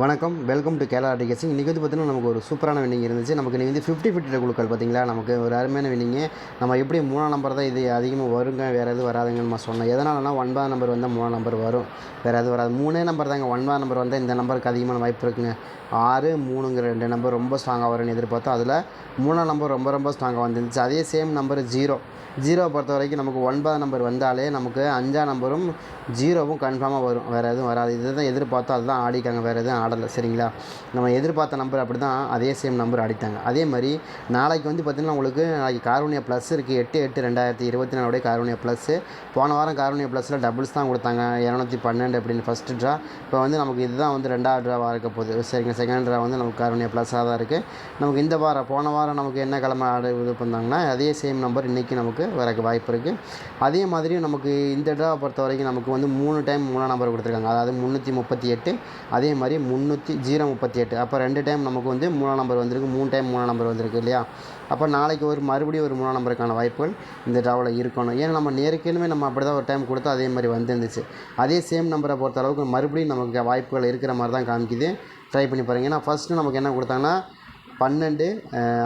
வணக்கம், welcome to Kerala டிகேசிங். இன்றைக்கி வந்து பார்த்திங்கன்னா நமக்கு ஒரு சூப்பரான வின்னிங் இருந்துச்சு. நமக்கு இன்றைக்கி வந்து 50-50 குழுக்கள் பார்த்திங்களா, நமக்கு ஒரு அருமையான வின்னிங்கு. நம்ம எப்படி 3ஆம் நம்பர் தான் இது அதிகமாக வருங்க, வேறு எதுவும் வராதுங்கன்னு நம்ம சொன்னோம். எதனாலனா 9ஆம் நம்பர் வந்தால் 3ஆம் நம்பர் வரும், வேறு எதுவும் வராது. 3 நம்பர் தாங்க. 9ஆம் நம்பர் வந்தால் இந்த நம்பருக்கு அதிகமான வாய்ப்பு இருக்குங்க. 6, 3ங்கிற 2 நம்பர் ரொம்ப ஸ்ட்ராங்காக வரும்னு எதிர்பார்த்தோம். அதில் 3ஆம் நம்பர் ரொம்ப ஸ்ட்ராங்காக வந்துருந்துச்சு. அதே சேம் நம்பர் 0 பொறுத்த வரைக்கும் நமக்கு 9ஆம் நம்பர் வந்தாலே நமக்கு 5ஆம் நம்பரும் 0வும் கன்ஃபார்மாக வரும், வேறு எதுவும் வராது. இது தான் எதிர்பார்த்தோம், அதுதான் ஆடிட்டாங்க, வேறு எதுவும் ஆடலை. சரிங்களா, நம்ம எதிர்பார்த்த நம்பர் அப்படி தான், அதே சேம் நம்பர் ஆடிட்டாங்க. அதே மாதிரி நாளைக்கு வந்து பார்த்திங்கன்னா உங்களுக்கு நாளைக்கு காரூணியா ப்ளஸ் இருக்குது. 8/8/2024 காரூணியா ப்ளஸ்ஸு. போன வாரம் காரூணியா ப்ளஸில் டபுள்ஸ் தான் கொடுத்தாங்க, 212 அப்படின்னு ஃபஸ்ட்டு ட்ரா. இப்போ வந்து நமக்கு இதுதான் வந்து 2வது ட்ராவாக இருக்க போகுது. சரிங்க, செகண்ட் ட்ரா வந்து நமக்கு காரூணியா ப்ளஸ்ஸாக தான் இருக்குது. நமக்கு இந்த வாரம் போன வாரம் நமக்கு என்ன கிழமை இது பண்ணாங்கன்னா அதே சேம் நம்பர் இன்றைக்கி நமக்கு வரக்கு வாய்ப்பு இருக்குது. அதே மாதிரி நமக்கு இந்த ட்ராவை பொறுத்த வரைக்கும் நமக்கு வந்து 3 டைம் 3ஆம் நம்பர் கொடுத்துருக்காங்க. அதாவது 338, அதே மாதிரி 038. அப்போ 2 டைம் நமக்கு வந்து 3ஆம் நம்பர் வந்திருக்கு, 3 டைம் 3ஆம் நம்பர் வந்திருக்கு இல்லையா. அப்போ நாளைக்கு மறுபடியும் ஒரு 3ஆம் நம்பருக்கான வாய்ப்புகள் இந்த ட்ராவில் இருக்கணும். ஏன்னா நம்ம நேருக்கேனுமே நம்ம அப்படி தான் ஒரு டைம் கொடுத்தா அதே மாதிரி வந்துருந்துச்சு. அதே சேம் நம்பரை பொறுத்த அளவுக்கு மறுபடியும் நமக்கு வாய்ப்புகள் இருக்கிற மாதிரி தான் காமிக்குது. ட்ரை பண்ணி பாருங்கள். ஏன்னா ஃபஸ்ட்டு நமக்கு என்ன கொடுத்தாங்கன்னா 12,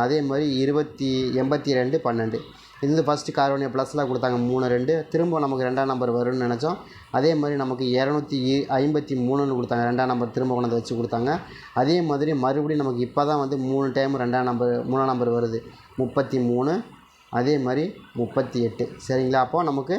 அதே மாதிரி 82, 12. இது ஃபஸ்ட்டு காரூணியா ப்ளஸில் கொடுத்தாங்க 3, 2. திரும்ப நமக்கு 2ஆம் நம்பர் வரும்னு நினச்சோம். அதே மாதிரி நமக்கு 253ன்னு கொடுத்தாங்க, 2ஆம் நம்பர் திரும்ப கொண்டு வந்து வச்சு கொடுத்தாங்க. அதே மாதிரி மறுபடியும் நமக்கு இப்போ தான் வந்து 3 டைம் 3ஆம் நம்பர் வருது, 33, அதே மாதிரி 38. சரிங்களா, அப்போது நமக்கு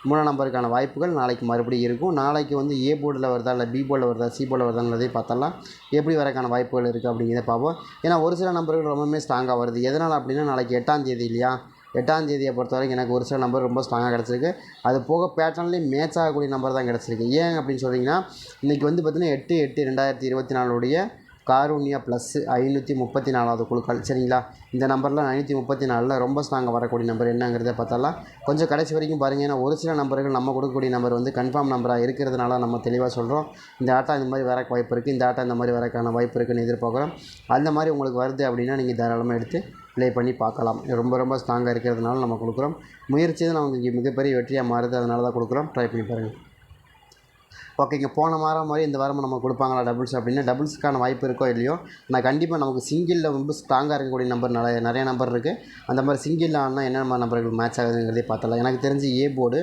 3ஆம் நம்பருக்கான வாய்ப்புகள் நாளைக்கு மறுபடியும் இருக்கும். நாளைக்கு வந்து ஏ போர்டில் வருதா, இல்லை பி போர்டில் வருதா, சி போர்டில் வருதாங்கிறதையும் பார்த்தலாம். எப்படி வரக்கான வாய்ப்புகள் இருக்குது அப்படிங்கிறத பார்ப்போம். ஏன்னா ஒரு சில நம்பர்கள் ரொம்பவுமே ஸ்ட்ராங்காக வருது. எதனால் அப்படின்னா நாளைக்கு 8ஆம் தேதி இல்லையா. 8ஆம் தேதியை பொறுத்த வரைக்கும் எனக்கு ஒரு சில நம்பர் ரொம்ப ஸ்ட்ராங்காக கிடச்சிருக்கு. அது போக பேட்டர்ன்லேயும் மேட்ச் ஆகக்கூடிய நம்பர் தான் கிடச்சிருக்கு. ஏன் அப்படின்னு சொல்லிங்கன்னா இன்றைக்கி வந்து பார்த்திங்கன்னா 8/8/2024 காரூணியா ப்ளஸ்ஸு 534வது குழுக்கள். சரிங்களா, இந்த நம்பரில் 534ல் ரொம்ப ஸ்ட்ராங்காக வரக்கூடிய நம்பர் என்னங்கிறத பார்த்தாலாம். கொஞ்சம் கடைசி வரைக்கும் பாருங்கள். ஏன்னா ஒரு சில நம்பர்கள் நம்ம கொடுக்கக்கூடிய நம்பர் வந்து கன்ஃபார்ம் நம்பராக இருக்கிறதுனால நம்ம தெளிவாக சொல்கிறோம். இந்த ஆட்டம் இந்த மாதிரி வரக்கு வாய்ப்பு இருக்குது, இந்த ஆட்டம் இந்த மாதிரி வரக்கான வாய்ப்பு இருக்குதுன்னு எதிர்பார்க்குறோம். அந்த மாதிரி உங்களுக்கு வருது அப்படின்னா நீங்கள் தாராளமாக எடுத்து ப்ளே பண்ணி பார்க்கலாம். ரொம்ப ஸ்ட்ராங்காக இருக்கிறதுனால நம்ம கொடுக்குறோம். முயற்சி தான் நமக்கு மிகப்பெரிய வெற்றியாக மாறுது, அதனால தான் கொடுக்குறோம். ட்ரை பண்ணி பாருங்கள். ஓகேங்க, போன வாரம் மாதிரி இந்த வாரம் நம்ம கொடுப்பாங்களா டபுள்ஸ் அப்படின்னா டபுள்ஸுக்கான வாய்ப்பு இருக்கோ இல்லையோ, நான் கண்டிப்பாக நமக்கு சிங்கிளில் ரொம்ப ஸ்ட்ராங்காக இருக்கக்கூடிய நம்பர் நிறைய நம்பர் இருக்குது. அந்த மாதிரி சிங்கிளில் ஆனால் என்னென்ன நம்பர்கள் மேட்ச் ஆகுதுங்கிறதே பார்த்தலாம். எனக்கு தெரிஞ்சு ஏ போர்டு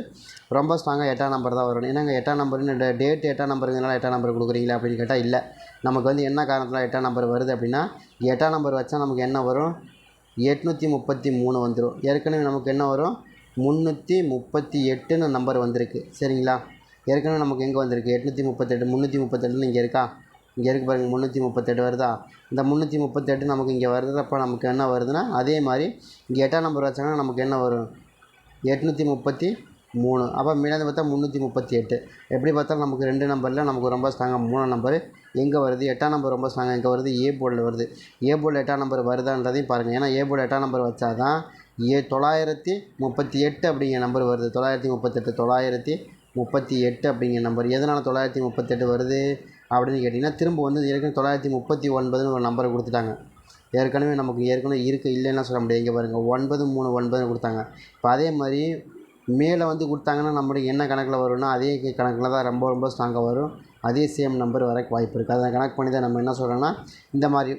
ரொம்ப ஸ்ட்ராங்காக 8ஆம் நம்பர் தான் வரும். ஏன்னா 8ஆம் நம்பர்னு டேட் 8ஆம் நம்பருங்கிறனால 8ஆம் நம்பர் கொடுக்குறீங்களா அப்படின்னு கேட்டால் இல்லை. நமக்கு வந்து என்ன காரணத்தில் 8ஆம் நம்பர் வருது அப்படின்னா 8ஆம் நம்பர் வச்சா நமக்கு என்ன வரும், 833 வந்துடும். ஏற்கனவே நமக்கு என்ன வரும், 338ன்னு நம்பர் வந்திருக்கு. சரிங்களா, ஏற்கனவே நமக்கு எங்கே வந்திருக்கு 838, 338 இங்கே இருக்கா, இங்கே இருக்குது பாருங்கள், 338 வருதா. இந்த 338 நமக்கு இங்கே வருதுப்போ நமக்கு என்ன வருதுன்னா அதே மாதிரி இங்கே 8ஆம் நம்பர் வச்சாங்கன்னா நமக்கு என்ன வரும், 833. அப்போ மீனாந்து பார்த்தா 338. எப்படி பார்த்தாலும் நமக்கு 2 நம்பரில் நமக்கு ரொம்ப ஸ்ட்ராங்காக 3ஆம் நம்பர் எங்கே வருது, 8ஆம் நம்பர் ரொம்ப ஸ்ட்ராங்காக எங்கே வருது, ஏ போர்டில் வருது. ஏ போர்டில் 8ஆம் நம்பர் வருதான்றதையும் பாருங்கள். ஏன்னா ஏ போர்டு 8ஆம் நம்பர் வச்சா தான் 938 அப்படிங்கிற நம்பர் வருது. 938 அப்படிங்கிற நம்பர். எதனால் 938 வருது அப்படின்னு கேட்டிங்கன்னா திரும்ப வந்து ஏற்கனவே 939ன்னு ஒரு நம்பரை கொடுத்துட்டாங்க. ஏற்கனவே நமக்கு இருக்குது, இல்லைன்னா சொல்ல முடியாது. இங்கே பாருங்கள் 939 கொடுத்தாங்க. இப்போ அதே மாதிரி மேலே வந்து கொடுத்தாங்கன்னா நம்மளுக்கு என்ன கணக்கில் வரும்னா அதே கணக்கில் தான் ரொம்ப ஸ்ட்ராங்காக வரும். அதே சேம் நம்பர் வரக்கு வாய்ப்பு இருக்குது. அதை கணக்கு பண்ணி தான் நம்ம என்ன சொல்கிறோன்னா இந்த மாதிரி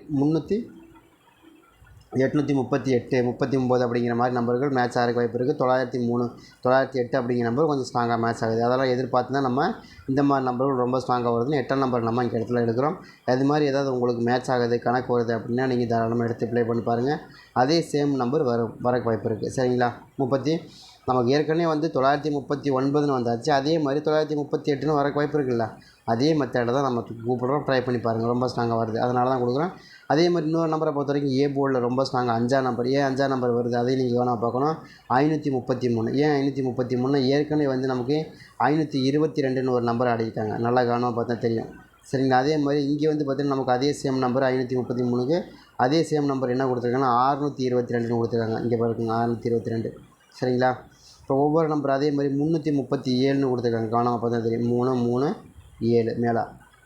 838, 39 அப்படிங்கிற மாதிரி நம்பர்கள் மேட்ச் ஆகிறக்கு வாய்ப்பு இருக்குது. 903, 908 அப்படிங்கிற நம்பர் கொஞ்சம் ஸ்ட்ராங்காக மேட்ச் ஆகுது. அதெல்லாம் எதிர்பார்த்து தான் நம்ம இந்த மாதிரி நம்பர்கள் ரொம்ப ஸ்ட்ராங்காக வருதுன்னு 8ஆம் நம்பர் நம்ம இங்கே இடத்துல எடுக்கிறோம். அது மாதிரி ஏதாவது உங்களுக்கு மேட்ச் ஆகுது, கணக்கு வருது அப்படின்னா நீங்கள் தாராளமாக எடுத்து ப்ளே பண்ணி பாருங்கள். அதே சேம் நம்பர் வரக்கு வாய்ப்பு இருக்குது. சரிங்களா, நமக்கு ஏற்கனவே வந்து 939ன்னு வந்தாச்சு. அதே மாதிரி 938ன்னு வரக்கு வாய்ப்பு இருக்குல்ல, அதே மெத்தடை தான் நம்ம கூப்பிட்றோம். ட்ரை பண்ணி பாருங்கள், ரொம்ப ஸ்ட்ராங்காக வருது, அதனால தான் கொடுக்குறோம். அதே மாதிரி இன்னொரு நம்பரை பொறுத்த வரைக்கும் ஏ போர்டில் ரொம்ப ஸ்ட்ராங்காக 5ஆம் நம்பர். ஏன் 5ஆம் நம்பர் வருது அதையும் நீங்கள் வேணால் பார்க்கணும். 533. ஏன் 533? ஏற்கனவே வந்து நமக்கு 522ன்னு ஒரு நம்பர் ஆடிட்டாங்க. நல்லா கவனமாக பார்த்தா தெரியும். சரிங்களா, அதே மாதிரி இங்கே வந்து பார்த்திங்கன்னா நமக்கு அதே சேம் நம்பர் 533க்கு அதே சேம் நம்பர் என்ன கொடுத்துருக்காங்கன்னா 622ன்னு கொடுத்துருக்காங்க. இங்கே பாருங்க 622. சரிங்களா, இப்போ ஒவ்வொரு நம்பர் அதே மாதிரி 337ன்னு கொடுத்துருக்காங்க. கவனமாக பார்த்தா தெரியும். 3, 3, 7 மேலே.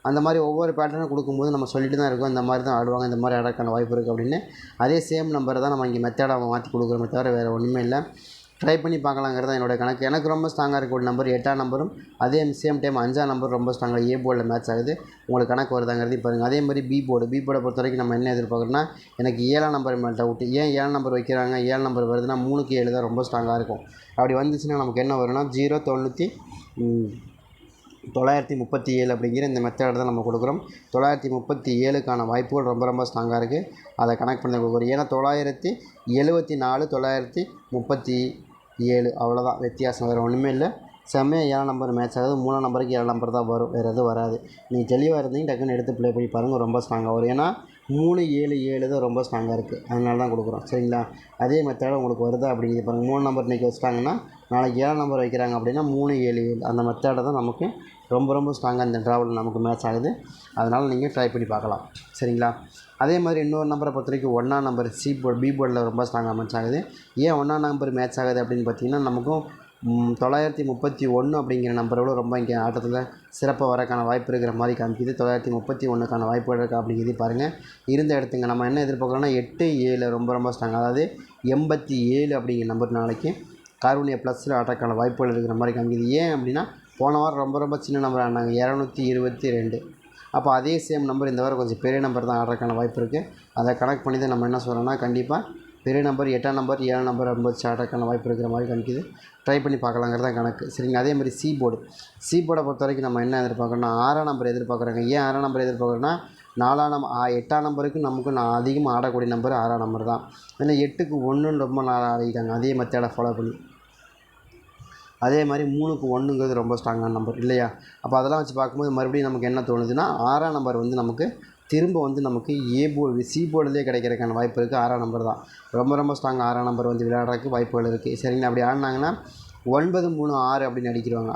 அந்த மாதிரி ஒவ்வொரு பேட்டர்னும் கொடுக்கும்போது நம்ம சொல்லிட்டு தான் இருக்கோம், இந்த மாதிரி தான் ஆடுவாங்க, இந்த மாதிரி ஆடக்கான வாய்ப்பு இருக்குது அப்படின்னு. அதே சேம் நம்பரை தான் நம்ம இங்கே மெத்தடாக மாற்றி கொடுக்குறோமே தவிர வேறு ஒன்றுமே இல்லை. ட்ரை பண்ணி பார்க்கலாங்கிறது தான் என்னோட கணக்கு. எனக்கு ரொம்ப ஸ்ட்ராங்காக இருக்கக்கூடிய நம்பர் 8ஆம் நம்பரும் அதே சேம் டைம் 5ஆம் நம்பர் ரொம்ப ஸ்ட்ராங்காக ஏ போர்டில் மேட்ச் ஆகுது. உங்களுக்கு கணக்கு வருதாங்கிறது பாருங்கள். அதே மாதிரி பி போர்டை பொறுத்த வரைக்கும் நம்ம என்ன எதிர்பார்க்குறோன்னா, எனக்கு 7ஆம் நம்பர் மேலே டவுட்டு. ஏன் 7ஆம் நம்பர் வைக்கிறாங்க? 7 நம்பர் வருதுன்னா 3க்கு 7 தான் ரொம்ப ஸ்ட்ராங்காக இருக்கும். அப்படி வந்துச்சுன்னா நமக்கு என்ன வரும்னா 937 அப்படிங்கிற இந்த மெத்தட் தான் நம்ம கொடுக்குறோம். 937க்கான வாய்ப்புகள் ரொம்ப ரொம்ப ஸ்ட்ராங்காக இருக்குது. அதை கனெக்ட் பண்ணி கொடுக்குறோம். ஏன்னா 974 937 அவ்வளோதான் வித்தியாசம், வேறு ஒன்றுமே இல்லை. செம்மையாக 7ஆம் நம்பர் மேட்ச் ஆகுது. 3ஆம் நம்பருக்கு 7 நம்பர் தான் வரும், வேறு எதுவும் வராது. நீங்கள் தெளிவாக இருந்தீங்க டக்குன்னு எடுத்து ப்ளே பண்ணி பாருங்கள், ரொம்ப ஸ்ட்ராங்காக வரும். ஏன்னா 377 தான் ரொம்ப ஸ்ட்ராங்காக இருக்குது, அதனால தான் கொடுக்குறோம். சரிங்களா? அதே மெத்தட் உங்களுக்கு வருதா அப்படிங்கிறது பாருங்கள். 3 நம்பர் இன்றைக்கி வச்சிட்டாங்கன்னா நாளைக்கு 7 நம்பர் வைக்கிறாங்க அப்படின்னா 377 அந்த மெத்தடை தான் நமக்கு ரொம்ப ரொம்ப ஸ்ட்ராங்காக இந்த ட்ராவல் நமக்கு மேட்ச் ஆகுது. அதனால் நீங்கள் ட்ரை பண்ணி பார்க்கலாம். சரிங்களா? அதே மாதிரி இன்னொரு நம்பரை பொறுத்த வரைக்கும் 1ஆம் நம்பர் பி போர்டில் ரொம்ப ஸ்ட்ராங்காக மேட்ச் ஆகுது. ஏன் 1ஆம் நம்பர் மேட்ச் ஆகுது அப்படின்னு பார்த்தீங்கன்னா, நமக்கும் 931 அப்படிங்கிற நம்பரோட ரொம்ப இங்கே ஆட்டத்தில் சிறப்பாக வரக்கான வாய்ப்பு இருக்கிற மாதிரி காமிக்குது. 931க்கான வாய்ப்புகள் இருக்கா அப்படிங்கிறது பாருங்கள். இருந்த இடத்துங்க நம்ம என்ன எதிர்பார்க்குறோன்னா 8 7 ரொம்ப ரொம்ப ஸ்ட்ராங், அதாவது 87 அப்படிங்கிற நம்பர் நாளைக்கு கார்போனியா ப்ளஸில் ஆட்டக்கான வாய்ப்புகள் இருக்கிற மாதிரி காமிக்குது. ஏன் அப்படின்னா போன வாரம் ரொம்ப ரொம்ப சின்ன நம்பர் ஆனாங்க 222. அப்போ அதே சேம் நம்பர் இந்த வாரம் கொஞ்சம் பெரிய நம்பர் தான் ஆடுறதுக்கான வாய்ப்பு இருக்குது. அதை கனெக்ட் பண்ணி தான் நம்ம என்ன சொல்கிறோன்னா, கண்டிப்பாக பெரிய நம்பர் 8ஆம் நம்பர் 7 நம்பர் ரொம்ப ஆடுறதுக்கான வாய்ப்பு இருக்கிற மாதிரி காமிக்குது. ட்ரை பண்ணி பார்க்கலாங்கிறது தான் கணக்கு. சரிங்க? அதே மாதிரி சி போர்டை பொறுத்த வரைக்கும் நம்ம என்ன எதிர்பார்க்குறோன்னா 6ஆம் நம்பர் எதிர்பார்க்குறாங்க. ஏன் 6ஆம் நம்பர் எதிர்பார்க்குறோன்னா 8ஆம் நம்பருக்கு நமக்கு அதிகமாக ஆடக்கூடிய நம்பர் 6ஆம் நம்பர் தான். ஏன்னா 8க்கு 1ன்னு ரொம்ப நாளாக ஆடிட்டாங்க. அதே மெத்தடை ஃபாலோ பண்ணி அதே மாதிரி 3க்கு 1ங்கிறது ரொம்ப ஸ்ட்ராங்கான நம்பர் இல்லையா? அப்போ அதெல்லாம் வச்சு பார்க்கும்போது மறுபடியும் நமக்கு என்ன தோணுதுன்னா 6ஆம் நம்பர் நமக்கு திரும்ப நமக்கு சி போர்டுலேயே கிடைக்கிறதுக்கான வாய்ப்பு இருக்குது. 6ஆம் நம்பர் தான் ரொம்ப ரொம்ப ஸ்ட்ராங். 6ஆம் நம்பர் விளையாடுறதுக்கு வாய்ப்புகள் இருக்குது. சரிங்களா? அப்படி ஆடினாங்கன்னா 936 அப்படின்னு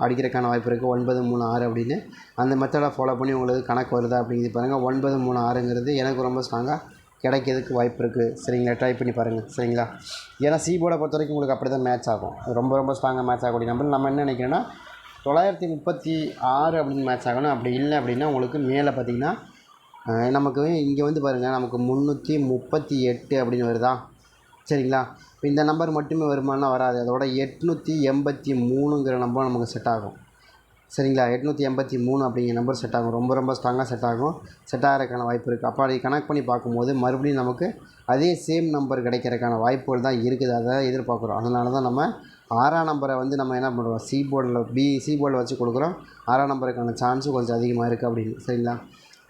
அடிக்கிறதுக்கான வாய்ப்பு இருக்குது. 936 அப்படின்னு அந்த மெத்தடை ஃபாலோ பண்ணி உங்களுக்கு கணக்கு வருதா அப்படிங்கிறது பாருங்கள். 936ங்கிறது எனக்கு ரொம்ப ஸ்ட்ராங்காக கிடைக்கிறதுக்கு வாய்ப்பு இருக்குது. சரிங்களா? ட்ரை பண்ணி பாருங்கள். சரிங்களா? ஏன்னா சி போர்டை பொறுத்த வரைக்கும் உங்களுக்கு அப்படி தான் மேட்ச் ஆகும். ரொம்ப ரொம்ப ஸ்ட்ராங்காக மேட்ச் ஆகக்கூடிய நம்பர் நம்ம என்ன நினைக்கிறோன்னா 936 அப்படின்னு மேட்ச் ஆகணும். அப்படி இல்லை அப்படின்னா உங்களுக்கு மேலே பார்த்திங்கன்னா நமக்கு இங்கே பாருங்கள், நமக்கு 338 அப்படின்னு வருதா? சரிங்களா? இப்போ இந்த நம்பர் மட்டுமே வருமானா வராது. அதோட 883ங்கிற நம்பர் நமக்கு செட் ஆகும். சரிங்களா? 883 அப்படிங்கிற நம்பர் செட் ஆகும். ரொம்ப ரொம்ப ஸ்ட்ராங்காக செட் ஆகிறதுக்கான வாய்ப்பு இருக்குது. அப்போ அதை கனெக்ட் பண்ணி பார்க்கும்போது மறுபடியும் நமக்கு அதே சேம் நம்பர் கிடைக்கிறதுக்கான வாய்ப்புகள் தான் இருக்குது. அதை எதிர்பார்க்குறோம். அதனால தான் நம்ம 6ஆம் நம்பரை நம்ம என்ன பண்ணுறோம், சி போர்டில் வச்சு கொடுக்குறோம். 6ஆம் நம்பருக்கான சான்ஸும் கொஞ்சம் அதிகமாக இருக்குது அப்படின்னு. சரிங்களா?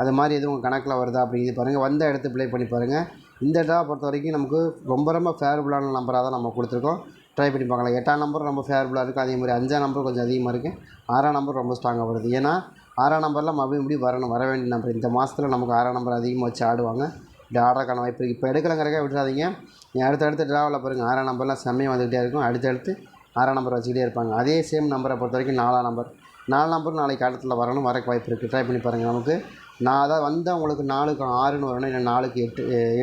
அது மாதிரி எதுவும் உங்கள் கணக்கில் வருதா அப்படிங்கிறது பாருங்கள். வந்த இடத்து ப்ளே பண்ணி பாருங்கள். இந்த ட்ரா பொறுத்த வரைக்கும் நமக்கு ரொம்ப ரொம்ப ஃபேவரபுளான நம்பராக தான் நம்ம கொடுத்துருக்கோம். ட்ரை பண்ணி பார்க்கலாம். 8ஆம் நம்பர் ரொம்ப ஃபேவரபுளாக இருக்குது. அதே மாதிரி 5ஆம் நம்பர் கொஞ்சம் அதிகமாக இருக்குது. 6ஆம் நம்பர் ரொம்ப ஸ்ட்ராங்காக வருது. ஏன்னா 6ஆம் நம்பரில் மறுபடியும் வர வேண்டிய நம்பர். இந்த மாதத்தில் நமக்கு 6ஆம் நம்பர் அதிகமாக வச்சு ஆடுவாங்க. இப்படி ஆடுறதுக்கான வாய்ப்பு இருக்குது. இப்போ எடுக்கலங்கிறக்கா விட்டுறாதீங்க. நீ அடுத்தடுத்து ட்ராவில் பாருங்கள். 6ஆம் நம்பர்லாம் செம்மையாக வந்துக்கிட்டே இருக்கும். அடுத்தடுத்து 6ஆம் நம்பர் வச்சுக்கிட்டே இருப்பாங்க. அதே சேம் நம்பரை பொறுத்த வரைக்கும் 4ஆம் நம்பர் நாளைக்கு காலத்தில் வரக்கு வாய்ப்பு இருக்குது. ட்ரை பண்ணி பாருங்கள். நமக்கு அதான் வந்தால் உங்களுக்கு 4க்கு 6ன்னு வரணும், இல்லை 4க்கு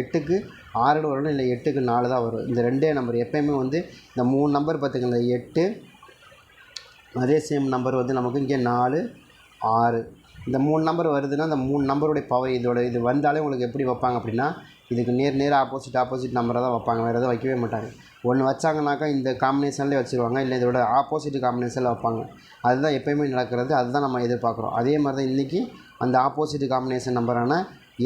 8க்கு 6ன்னு வரணும், இல்லை 8க்கு 4 தான் வரும். இந்த ரெண்டே நம்பர் எப்போயுமே இந்த 3 நம்பர் பார்த்துக்கங்க. 8 அதே சேம் நம்பர் நமக்கு இங்கே 4 6 இந்த 3 நம்பர் வருதுன்னா அந்த 3 நம்பருடைய பவர் இது வந்தாலே உங்களுக்கு எப்படி வைப்பாங்க அப்படின்னா, இதுக்கு நேர் ஆப்போசிட் நம்பரை தான் வைப்பாங்க. வேறு எதுவும் வைக்கவே மாட்டாங்க. ஒன்று வச்சாங்கனாக்கா இந்த காம்பினேஷன்லேயே வச்சுருவாங்க, இல்லை இதோட ஆப்போசிட் காம்பினேஷனில் வைப்பாங்க. அதுதான் எப்போயுமே நடக்கிறது. அதுதான் நம்ம எதிர்பார்க்குறோம். அதே மாதிரி தான் இன்றைக்கி அந்த ஆப்போசிட் காம்பினேஷன் நம்பரான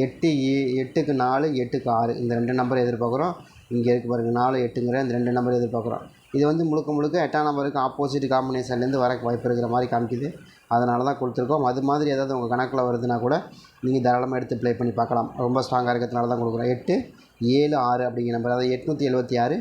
8க்கு 4 8க்கு 6 இந்த 2 நம்பர் எதிர்பார்க்குறோம். இங்கே இருக்குது பாருங்கள், 4 8ங்கிற இந்த 2 நம்பர் எதிர்பார்க்குறோம். இது முழுக்க 8ஆம் நம்பருக்கு ஆப்போசிட் காம்பினேஷன்லேருந்து வரக்கு வாய்ப்பு இருக்கிற மாதிரி காமிக்குது. அதனால தான் கொடுத்துருக்கோம். அது மாதிரி ஏதாவது உங்கள் கணக்கில் வருதுன்னா கூட நீங்கள் தாராளமாக எடுத்து ப்ளே பண்ணி பார்க்கலாம். ரொம்ப ஸ்ட்ராங்காக இருக்கிறதுனால தான் கொடுக்குறோம். 8 7 6 அப்படிங்கிற நம்பர், அதாவது 876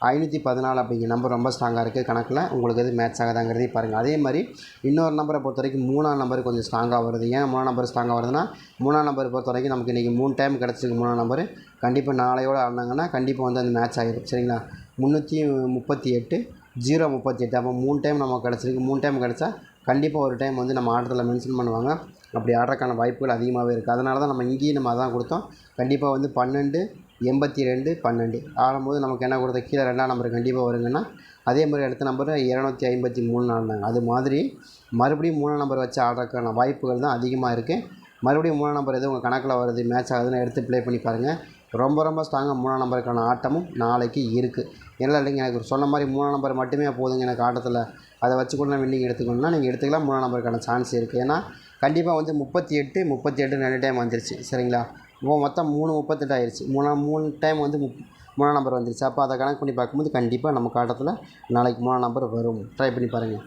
514 அப்படிங்கிற நம்பர் ரொம்ப ஸ்ட்ராங்காக இருக்குது. கணக்கில் உங்களுக்கு எது மேட்ச் ஆகாதாங்கிறதையும் பாருங்கள். அதே மாதிரி இன்னொரு நம்பரை பொறுத்த வரைக்கும் 3ஆம் நம்பர் கொஞ்சம் ஸ்ட்ராங்காக வருது. ஏன் 3ஆம் நம்பர் ஸ்ட்ராங்காக வருதுன்னா, 3ஆம் நம்பர் பொறுத்த வரைக்கும் நமக்கு இன்றைக்கி 3 டைம் கிடச்சிருக்கு. 3ஆம் நம்பர் கண்டிப்பாக நாளையோடு ஆடினாங்கன்னா கண்டிப்பாக அந்த மேட்ச் ஆகிடும். சரிங்களா? 338 038 அப்போ 3 டைம் நமக்கு கிடச்சிருக்கு. 3 டைம் கிடச்சா கண்டிப்பாக ஒரு டைம் நம்ம ஆட்டத்தில் மென்ஷன் பண்ணுவாங்க. அப்படி ஆடுறதுக்கான வாய்ப்புகள் அதிகமாகவே இருக்குது. அதனால தான் நம்ம இங்கேயும் அதான் கொடுத்தோம். கண்டிப்பாக 12 82 12 ஆடும்போது நமக்கு என்ன கொடுத்த கீழே 2ஆம் நம்பர் கண்டிப்பாக வருங்கன்னா, அதே மாதிரி அடுத்த நம்பர் 253 ஆடினாங்க. அது மாதிரி மறுபடியும் 3ஆம் நம்பர் வச்சு ஆடுறதுக்கான வாய்ப்புகள் தான் அதிகமாக இருக்குது. மறுபடியும் 3ஆம் நம்பர் எதுவும் உங்கள் கணக்கில் வருது மேட்ச் ஆகுதுன்னு எடுத்து ப்ளே பண்ணி பாருங்கள். ரொம்ப ரொம்ப ஸ்ட்ராங்காக 3ஆம் நம்பருக்கான ஆட்டமும் நாளைக்கு இருக்குது. இல்லைங்க எனக்கு சொன்ன மாதிரி 3ஆம் நம்பர் மட்டுமே போதுங்க எனக்கு ஆட்டத்தில், அதை வச்சு கூட நான் வின்னிங் எடுத்துக்கணும்னா நீங்கள் எடுத்துக்கலாம். 3ஆம் நம்பருக்கான சான்ஸ் இருக்குது. ஏன்னா கண்டிப்பாக வந்து 38 38 2 டைம் வந்துருச்சு சரிங்களா. இப்போ மொத்தம் 38 ஆயிடுச்சு. 3 டைம் வந்து 3ஆம் நம்பர் வந்துருச்சு. அப்போ அதை கணக்கு பண்ணி பார்க்கும்போது கண்டிப்பாக நமக்கு ஆட்டத்தில் நாளைக்கு 3ஆம் நம்பர் வரும். ட்ரை பண்ணி பாருங்கள்.